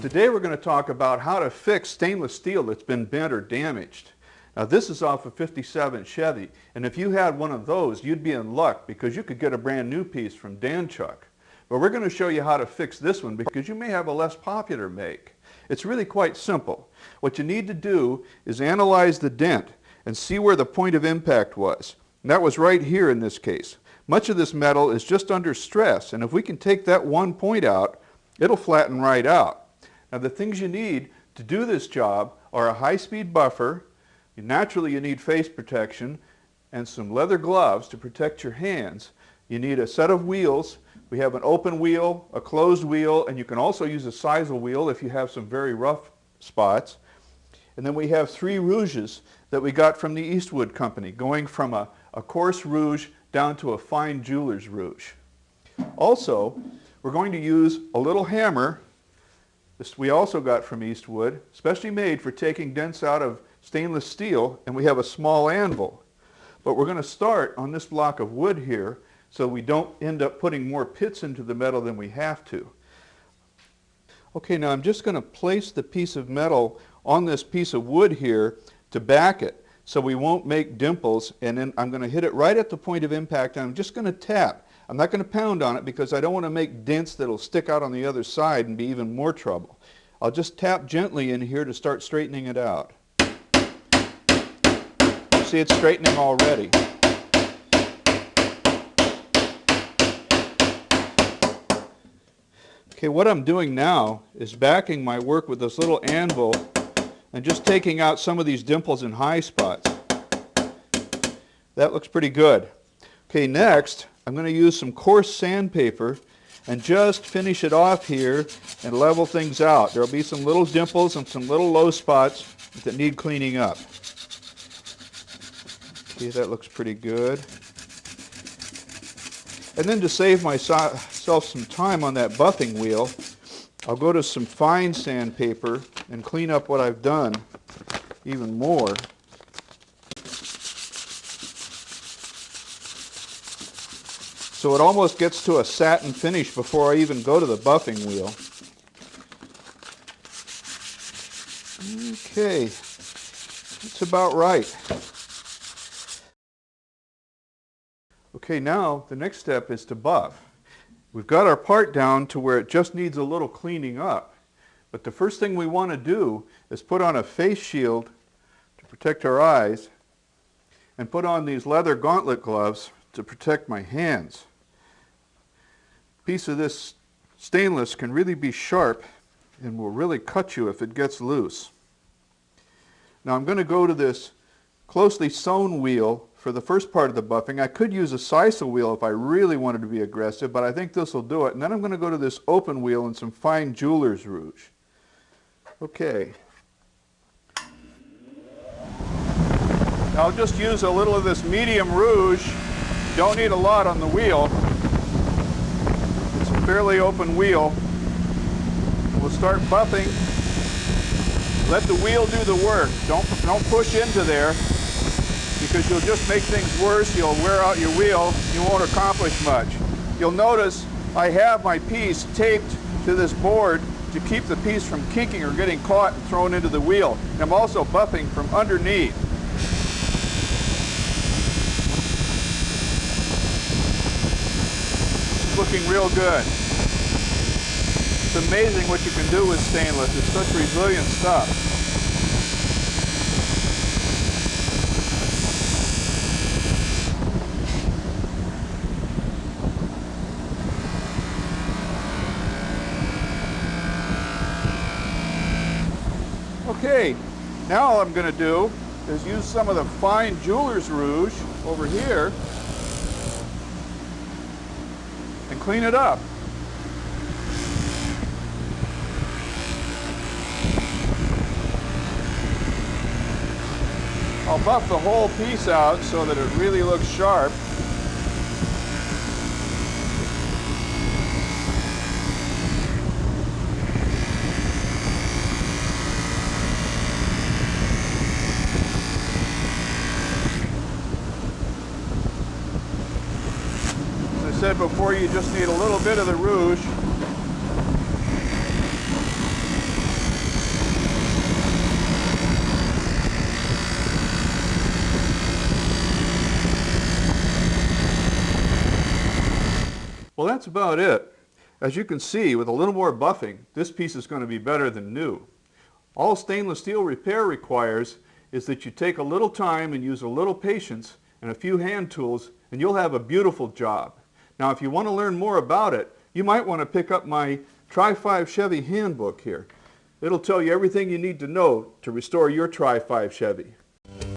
Today we're going to talk about how to fix stainless steel that's been bent or damaged. Now this is off a 57 Chevy, and if you had one of those, you'd be in luck because you could get a brand new piece from Danchuck. But we're going to show you how to fix this one because you may have a less popular make. It's really quite simple. What you need to do is analyze the dent and see where the point of impact was. And that was right here in this case. Much of this metal is just under stress, and if we can take that one point out, it'll flatten right out. Now the things you need to do this job are a high-speed buffer. Naturally you need face protection and some leather gloves to protect your hands. You need a set of wheels. We have an open wheel, a closed wheel, and you can also use a sisal wheel if you have some very rough spots. And then we have 3 rouges that we got from the Eastwood Company, going from a coarse rouge down to a fine jeweler's rouge. Also, we're going to use a little hammer. This we also got from Eastwood, specially made for taking dents out of stainless steel, and we have a small anvil. But we're going to start on this block of wood here so we don't end up putting more pits into the metal than we have to. Okay, now I'm just going to place the piece of metal on this piece of wood here to back it so we won't make dimples, and then I'm going to hit it right at the point of impact, and I'm just going to tap. I'm not going to pound on it because I don't want to make dents that'll stick out on the other side and be even more trouble. I'll just tap gently in here to start straightening it out. See, it's straightening already. Okay, what I'm doing now is backing my work with this little anvil and just taking out some of these dimples and high spots. That looks pretty good. Okay, next I'm going to use some coarse sandpaper and just finish it off here and level things out. There will be some little dimples and some little low spots that need cleaning up. Okay, that looks pretty good. And then to save myself some time on that buffing wheel, I'll go to some fine sandpaper and clean up what I've done even more. So it almost gets to a satin finish before I even go to the buffing wheel. Okay, that's about right. Okay, now the next step is to buff. We've got our part down to where it just needs a little cleaning up. But the first thing we want to do is put on a face shield to protect our eyes and put on these leather gauntlet gloves to protect my hands. A piece of this stainless can really be sharp and will really cut you if it gets loose. Now I'm going to go to this closely sewn wheel for the first part of the buffing. I could use a sisal wheel if I really wanted to be aggressive, but I think this will do it. And then I'm going to go to this open wheel and some fine jeweler's rouge. Okay. Now I'll just use a little of this medium rouge. Don't need a lot on the wheel. It's a fairly open wheel. We'll start buffing. Let the wheel do the work. Don't push into there because you'll just make things worse. You'll wear out your wheel. You won't accomplish much. You'll notice I have my piece taped to this board to keep the piece from kinking or getting caught and thrown into the wheel. And I'm also buffing from underneath. Looking real good. It's amazing what you can do with stainless. It's such resilient stuff. Okay, now all I'm going to do is use some of the fine jeweler's rouge over here and clean it up. I'll buff the whole piece out so that it really looks sharp. As I said before, you just need a little bit of the rouge. Well, that's about it. As you can see, with a little more buffing, this piece is going to be better than new. All stainless steel repair requires is that you take a little time and use a little patience and a few hand tools, and you'll have a beautiful job. Now, if you want to learn more about it, you might want to pick up my Tri-5 Chevy handbook here. It'll tell you everything you need to know to restore your Tri-5 Chevy.